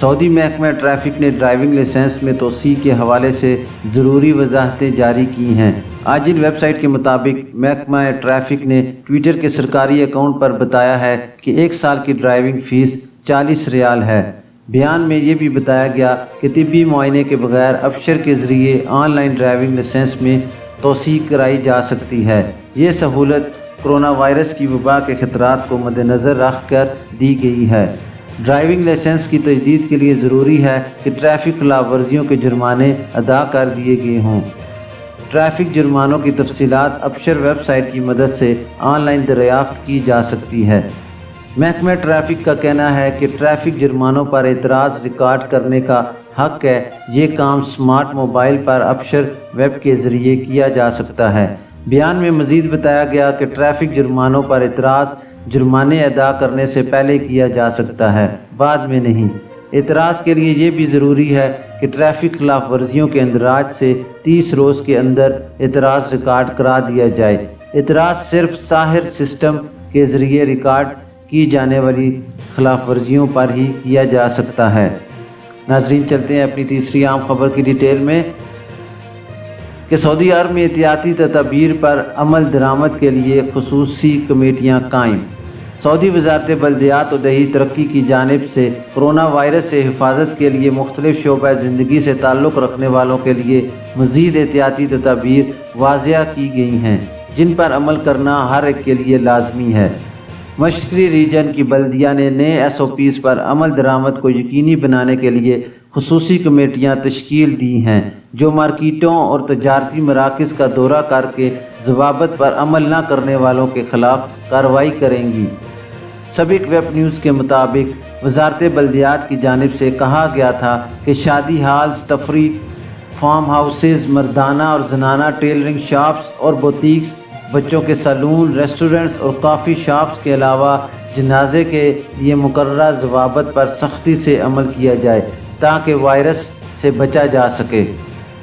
سعودی محکمہ ٹریفک نے driving licence میں توسیع کے حوالے سے ضروری وضاحتیں جاری کی ہیں۔ آجل ویب سائٹ کے مطابق محکمہ ٹریفک نے ٹویٹر کے سرکاری اکاؤنٹ پر بتایا ہے کہ 1 سال کی ڈرائیونگ فیس 40 ریال ہے۔ بیان میں یہ بھی بتایا گیا کہ طبی معائنے کے بغیر ابشر کے ذریعے آن لائن ڈرائیونگ لائسنس میں توسیع کرائی جا سکتی ہے۔ یہ سہولت کرونا وائرس کی وبا کے خطرات کو مد نظر رکھ کر دی گئی ہے۔ ڈرائیونگ لائسنس کی تجدید کے لیے ضروری ہے کہ ٹریفک خلاف ورزیوں کے جرمانے ادا کر دیے گئے ہوں۔ ٹریفک جرمانوں کی تفصیلات ابشر ویب سائٹ کی مدد سے آن لائن دریافت کی جا سکتی ہے۔ محکمہ ٹریفک کا کہنا ہے کہ ٹریفک جرمانوں پر اعتراض ریکارڈ کرنے کا حق ہے۔ یہ کام سمارٹ موبائل پر ابشر ویب کے ذریعے کیا جا سکتا ہے۔ بیان میں مزید بتایا گیا کہ ٹریفک جرمانوں پر اعتراض جرمانے ادا کرنے سے پہلے کیا جا سکتا ہے، بعد میں نہیں۔ اعتراض کے لیے یہ بھی ضروری ہے کہ ٹریفک خلاف ورزیوں کے اندراج سے 30 روز کے اندر اعتراض ریکارڈ کرا دیا جائے۔ اعتراض صرف ساحر سسٹم کے ذریعے ریکارڈ کی جانے والی خلاف ورزیوں پر ہی کیا جا سکتا ہے۔ ناظرین، چلتے ہیں اپنی تیسری عام خبر کی ڈیٹیل میں کہ سعودی عرب میں احتیاطی تدابیر پر عمل درآمد کے لیے خصوصی کمیٹیاں قائم۔ سعودی وزارت بلدیات و دیہی ترقی کی جانب سے کرونا وائرس سے حفاظت کے لیے مختلف شعبۂ زندگی سے تعلق رکھنے والوں کے لیے مزید احتیاطی تدابیر واضح کی گئی ہیں، جن پر عمل کرنا ہر ایک کے لیے لازمی ہے۔ مشرقی ریجن کی بلدیہ نے نئے SOPs پر عمل درآمد کو یقینی بنانے کے لیے خصوصی کمیٹیاں تشکیل دی ہیں، جو مارکیٹوں اور تجارتی مراکز کا دورہ کر کے ضوابط پر عمل نہ کرنے والوں کے خلاف کارروائی کریں گی۔ سبق ویب نیوز کے مطابق وزارت بلدیات کی جانب سے کہا گیا تھا کہ شادی ہالز، تفریح فارم ہاؤسز، مردانہ اور زنانہ ٹیلرنگ شاپس اور بوتیکس، بچوں کے سیلون، ریسٹورنٹس اور کافی شاپس کے علاوہ جنازے کے لیے مقررہ ضوابط پر سختی سے عمل کیا جائے تاکہ وائرس سے بچا جا سکے۔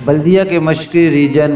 بلدیہ کے مشرقی ریجن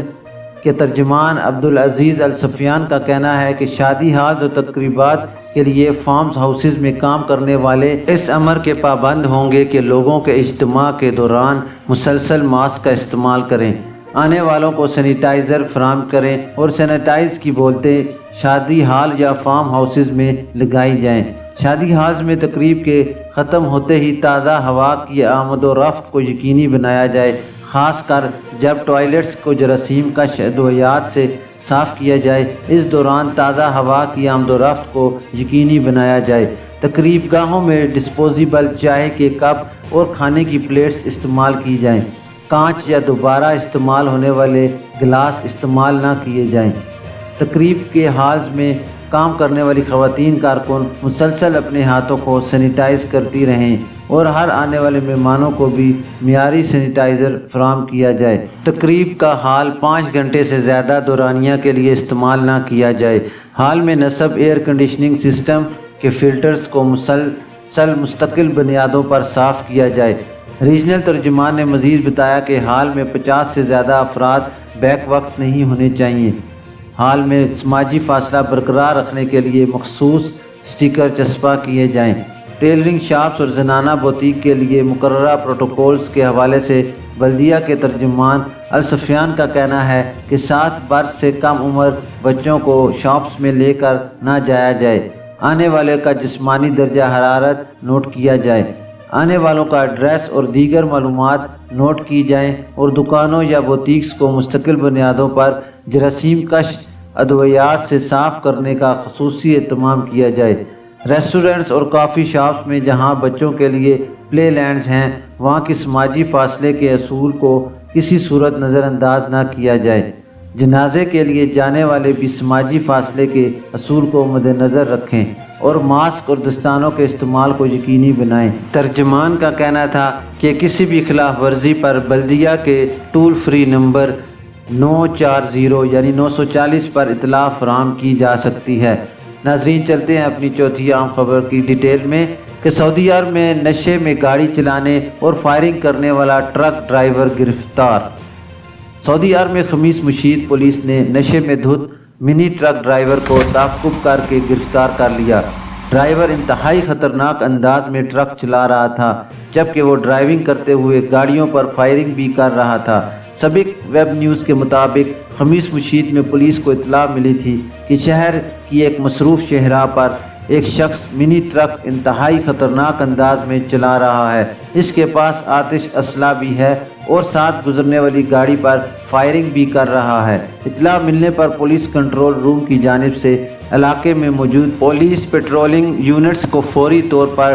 کے ترجمان عبدالعزیز السفیان کا کہنا ہے کہ شادی ہالز اور تقریبات کے لیے فارم ہاؤسز میں کام کرنے والے اس امر کے پابند ہوں گے کہ لوگوں کے اجتماع کے دوران مسلسل ماسک کا استعمال کریں، آنے والوں کو سینیٹائزر فراہم کریں اور سینیٹائز کی بولتیں شادی ہال یا فارم ہاؤسز میں لگائی جائیں۔ شادی ہالز میں تقریب کے ختم ہوتے ہی تازہ ہوا کی آمد و رفت کو یقینی بنایا جائے، خاص کر جب ٹوائلٹس کو جراثیم کش ادویات سے صاف کیا جائے۔ اس دوران تازہ ہوا کی آمد و رفت کو یقینی بنایا جائے۔ تقریب گاہوں میں ڈسپوزیبل چائے کے کپ اور کھانے کی پلیٹس استعمال کی جائیں۔ کانچ یا دوبارہ استعمال ہونے والے گلاس استعمال نہ کیے جائیں۔ تقریب کے ہالز میں کام کرنے والی خواتین کارکن مسلسل اپنے ہاتھوں کو سینیٹائز کرتی رہیں اور ہر آنے والے مہمانوں کو بھی معیاری سینیٹائزر فراہم کیا جائے۔ تقریب کا ہال 5 گھنٹے سے زیادہ دورانیہ کے لیے استعمال نہ کیا جائے۔ ہال میں نصب ایئر کنڈیشننگ سسٹم کے فلٹرز کو مسلسل مستقل بنیادوں پر صاف کیا جائے۔ ریجنل ترجمان نے مزید بتایا کہ ہال میں 50 سے زیادہ افراد بیک وقت نہیں ہونے چاہیے۔ ہال میں سماجی فاصلہ برقرار رکھنے کے لیے مخصوص سٹیکر چسپاں کیے جائیں۔ ٹیلرنگ شاپس اور زنانہ بوتیک کے لیے مقررہ پروٹوکولز کے حوالے سے بلدیہ کے ترجمان السفیان کا کہنا ہے کہ 7 برس سے کم عمر بچوں کو شاپس میں لے کر نہ جایا جائے۔ آنے والے کا جسمانی درجہ حرارت نوٹ کیا جائے، آنے والوں کا ایڈریس اور دیگر معلومات نوٹ کی جائیں اور دکانوں یا بوتیکس کو مستقل بنیادوں پر جراثیم کش ادویات سے صاف کرنے کا خصوصی اہتمام کیا جائے۔ ریسٹورنٹس اور کافی شاپس میں جہاں بچوں کے لیے پلے لینڈز ہیں، وہاں کی سماجی فاصلے کے اصول کو کسی صورت نظر انداز نہ کیا جائے۔ جنازے کے لیے جانے والے بھی سماجی فاصلے کے اصول کو مد نظر رکھیں اور ماسک اور دستانوں کے استعمال کو یقینی بنائیں۔ ترجمان کا کہنا تھا کہ کسی بھی خلاف ورزی پر بلدیہ کے ٹول فری نمبر 940 یعنی 940 پر اطلاع فراہم کی جا سکتی ہے۔ ناظرین، چلتے ہیں اپنی چوتھی عام خبر کی ڈیٹیل میں کہ سعودی عرب میں نشے میں گاڑی چلانے اور فائرنگ کرنے والا ٹرک ڈرائیور گرفتار۔ سعودی عرب میں خمیس مشید پولیس نے نشے میں دھت منی ٹرک ڈرائیور کو تعقب کر کے گرفتار کر لیا۔ ڈرائیور انتہائی خطرناک انداز میں ٹرک چلا رہا تھا، جبکہ وہ ڈرائیونگ کرتے ہوئے گاڑیوں پر فائرنگ بھی کر رہا تھا۔ سابق ویب نیوز کے مطابق خمیس مشیط میں پولیس کو اطلاع ملی تھی کہ شہر کی ایک مصروف شاہراہ پر ایک شخص منی ٹرک انتہائی خطرناک انداز میں چلا رہا ہے۔ اس کے پاس آتش اسلحہ بھی ہے اور ساتھ گزرنے والی گاڑی پر فائرنگ بھی کر رہا ہے۔ اطلاع ملنے پر پولیس کنٹرول روم کی جانب سے علاقے میں موجود پولیس پیٹرولنگ یونٹس کو فوری طور پر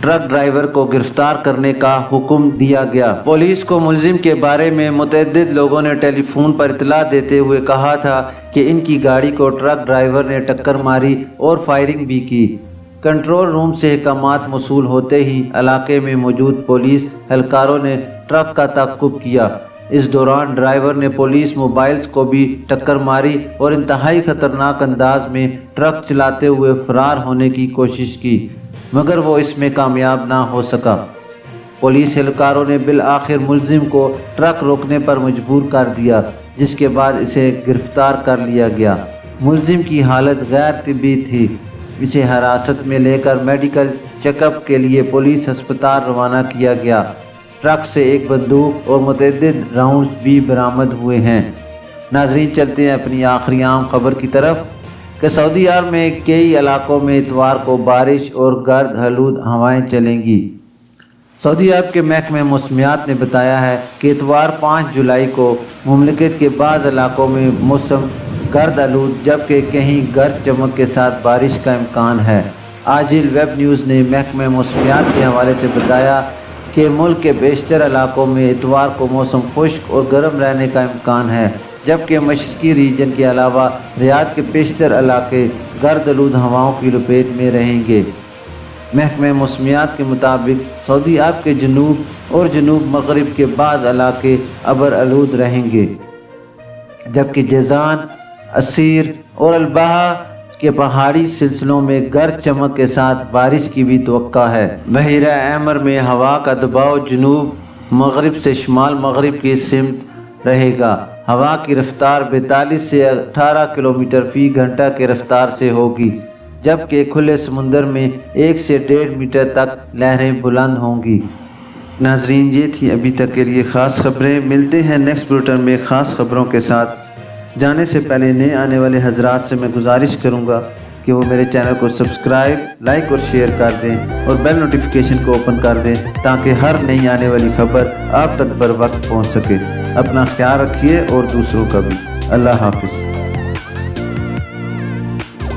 ٹرک ڈرائیور کو گرفتار کرنے کا حکم دیا گیا۔ پولیس کو ملزم کے بارے میں متعدد لوگوں نے ٹیلی فون پر اطلاع دیتے ہوئے کہا تھا کہ ان کی گاڑی کو ٹرک ڈرائیور نے ٹکر ماری اور فائرنگ بھی کی۔ کنٹرول روم سے احکامات موصول ہوتے ہی علاقے میں موجود پولیس اہلکاروں نے ٹرک کا تعقب کیا۔ اس دوران ڈرائیور نے پولیس موبائلز کو بھی ٹکر ماری اور انتہائی خطرناک انداز میں ٹرک چلاتے ہوئے فرار ہونے کی کوشش کی، مگر وہ اس میں کامیاب نہ ہو سکا۔ پولیس اہلکاروں نے بالآخر ملزم کو ٹرک روکنے پر مجبور کر دیا، جس کے بعد اسے گرفتار کر لیا گیا۔ ملزم کی حالت غیر طبی تھی۔ اسے حراست میں لے کر میڈیکل چیک اپ کے لیے پولیس ہسپتال روانہ کیا گیا۔ ٹرک سے ایک بندوق اور متعدد راؤنڈز بھی برآمد ہوئے ہیں۔ ناظرین، چلتے ہیں اپنی آخری اہم خبر کی طرف کہ سعودی عرب میں کئی علاقوں میں اتوار کو بارش اور گرد آلود ہوائیں چلیں گی۔ سعودی عرب کے محکمہ موسمیات نے بتایا ہے کہ اتوار 5 جولائی کو مملکت کے بعض علاقوں میں موسم گرد آلود جبکہ کہیں گرج چمک کے ساتھ بارش کا امکان ہے۔ عاجل ویب نیوز نے محکمہ موسمیات کے حوالے سے بتایا کہ ملک کے بیشتر علاقوں میں اتوار کو موسم خشک اور گرم رہنے کا امکان ہے، جبکہ مشرقی ریجن کے علاوہ ریاض کے بیشتر علاقے گرد آلود ہواؤں کی لپیٹ میں رہیں گے۔ محکمہ موسمیات کے مطابق سعودی عرب کے جنوب اور جنوب مغرب کے بعض علاقے ابر آلود رہیں گے، جبکہ جیزان، عسیر اور البحہ کے پہاڑی سلسلوں میں گرج چمک کے ساتھ بارش کی بھی توقع ہے۔ بحیرہ احمر میں ہوا کا دباؤ جنوب مغرب سے شمال مغرب کی سمت رہے گا۔ ہوا کی رفتار 42 سے 18 کلومیٹر فی گھنٹہ کی رفتار سے ہوگی، جبکہ کھلے سمندر میں 1 سے 1.5 میٹر تک لہریں بلند ہوں گی۔ ناظرین، یہ تھی ابھی تک کے لیے خاص خبریں۔ ملتے ہیں نیکسٹ بلیٹن میں خاص خبروں کے ساتھ۔ جانے سے پہلے نئے آنے والے حضرات سے میں گزارش کروں گا کہ وہ میرے چینل کو سبسکرائب، لائک اور شیئر کر دیں اور بیل نوٹیفیکیشن کو اوپن کر دیں تاکہ ہر نئی آنے والی خبر آپ تک بر وقت پہنچ سکے۔ اپنا خیال رکھیے اور دوسروں کا بھی۔ اللہ حافظ۔